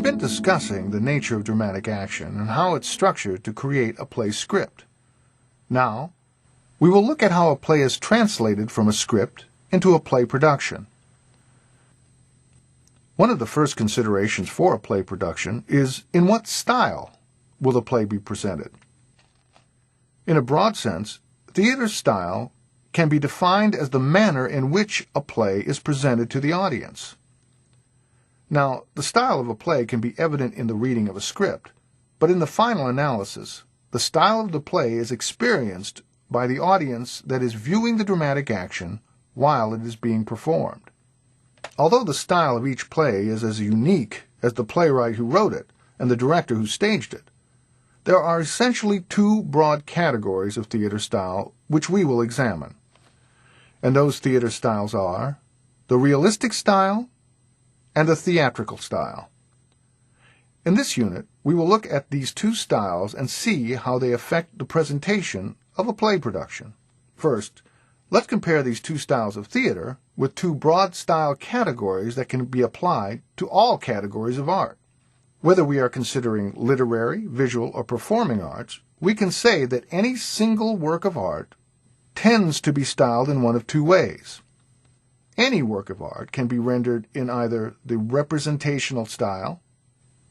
been discussing the nature of dramatic action and how it's structured to create a play script. Now, we will look at how a play is translated from a script into a play production. One of the first considerations for a play production is in what style will the play be presented. In a broad sense, theater style can be defined as the manner in which a play is presented to the audience. Now, the style of a play can be evident in the reading of a script, but in the final analysis, the style of the play is experienced by the audience that is viewing the dramatic action while it is being performed. Although the style of each play is as unique as the playwright who wrote it and the director who staged it, there are essentially two broad categories of theater style which we will examine. And those theater styles are the realistic style and the theatrical style. In this unit, we will look at these two styles and see how they affect the presentation of a play production. First, let's compare these two styles of theater with two broad style categories that can be applied to all categories of art. Whether we are considering literary, visual, or performing arts, we can say that any single work of art tends to be styled in one of two ways. Any work of art can be rendered in either the representational style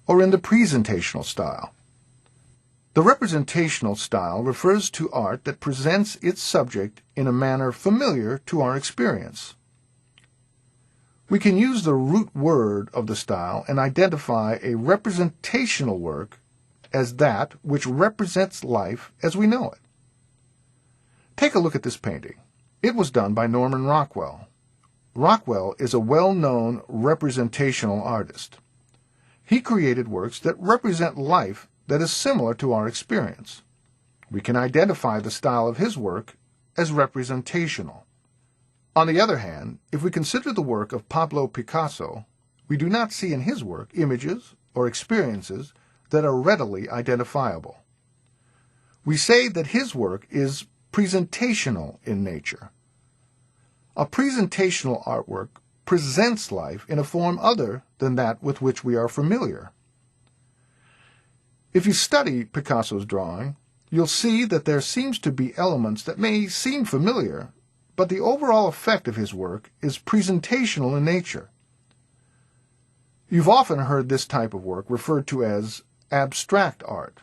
or in the presentational style. The representational style refers to art that presents its subject in a manner familiar to our experience. We can use the root word of the style and identify a representational work as that which represents life as we know it. Take a look at this painting. It was done by Norman Rockwell. Rockwell is a well-known representational artist. He created works that represent life that is similar to our experience. We can identify the style of his work as representational. On the other hand, if we consider the work of Pablo Picasso, we do not see in his work images or experiences that are readily identifiable. We say that his work is presentational in nature. A presentational artwork presents life in a form other than that with which we are familiar. If you study Picasso's drawing, you'll see that there seems to be elements that may seem familiar, but the overall effect of his work is presentational in nature. You've often heard this type of work referred to as abstract art.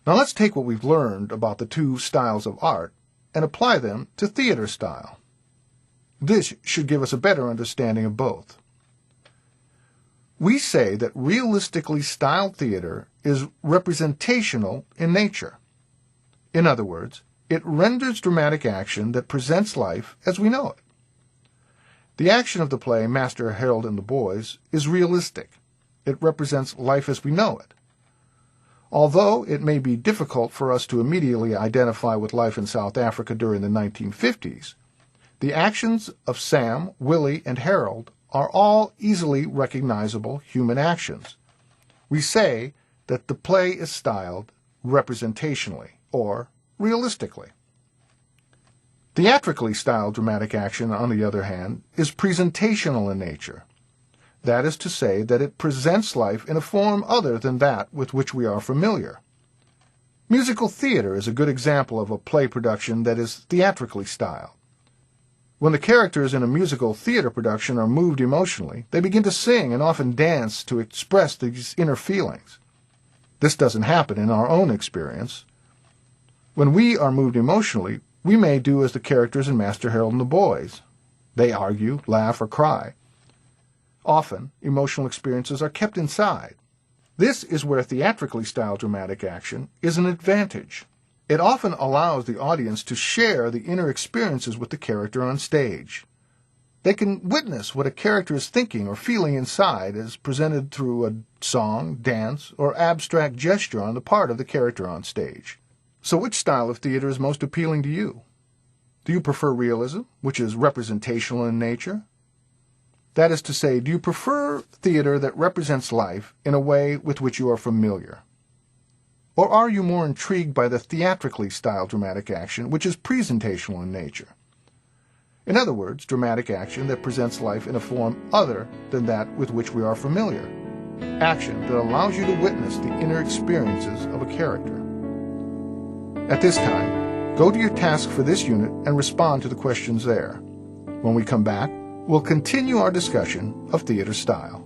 Now let's take what we've learned about the two styles of art and apply them to theater style. This should give us a better understanding of both. We say that realistically styled theater is representational in nature. In other words, it renders dramatic action that presents life as we know it. The action of the play Master Harold and the Boys is realistic. It represents life as we know it. Although it may be difficult for us to immediately identify with life in South Africa during the 1950s, the actions of Sam, Willie, and Harold are all easily recognizable human actions. We say that the play is styled representationally, or realistically. Theatrically styled dramatic action, on the other hand, is presentational in nature. That is to say that it presents life in a form other than that with which we are familiar. Musical theater is a good example of a play production that is theatrically styled. When the characters in a musical theater production are moved emotionally, they begin to sing and often dance to express these inner feelings. This doesn't happen in our own experience. When we are moved emotionally, we may do as the characters in Master Harold and the Boys. They argue, laugh, or cry. Often, emotional experiences are kept inside. This is where theatrically styled dramatic action is an advantage. It often allows the audience to share the inner experiences with the character on stage. They can witness what a character is thinking or feeling inside as presented through a song, dance, or abstract gesture on the part of the character on stage. So which style of theater is most appealing to you? Do you prefer realism, which is representational in nature? That is to say, do you prefer theater that represents life in a way with which you are familiar? Or are you more intrigued by the theatrically styled dramatic action, which is presentational in nature? In other words, dramatic action that presents life in a form other than that with which we are familiar. action that allows you to witness the inner experiences of a character. At this time, go to your task for this unit and respond to the questions there. When we come back, we'll continue our discussion of theater style.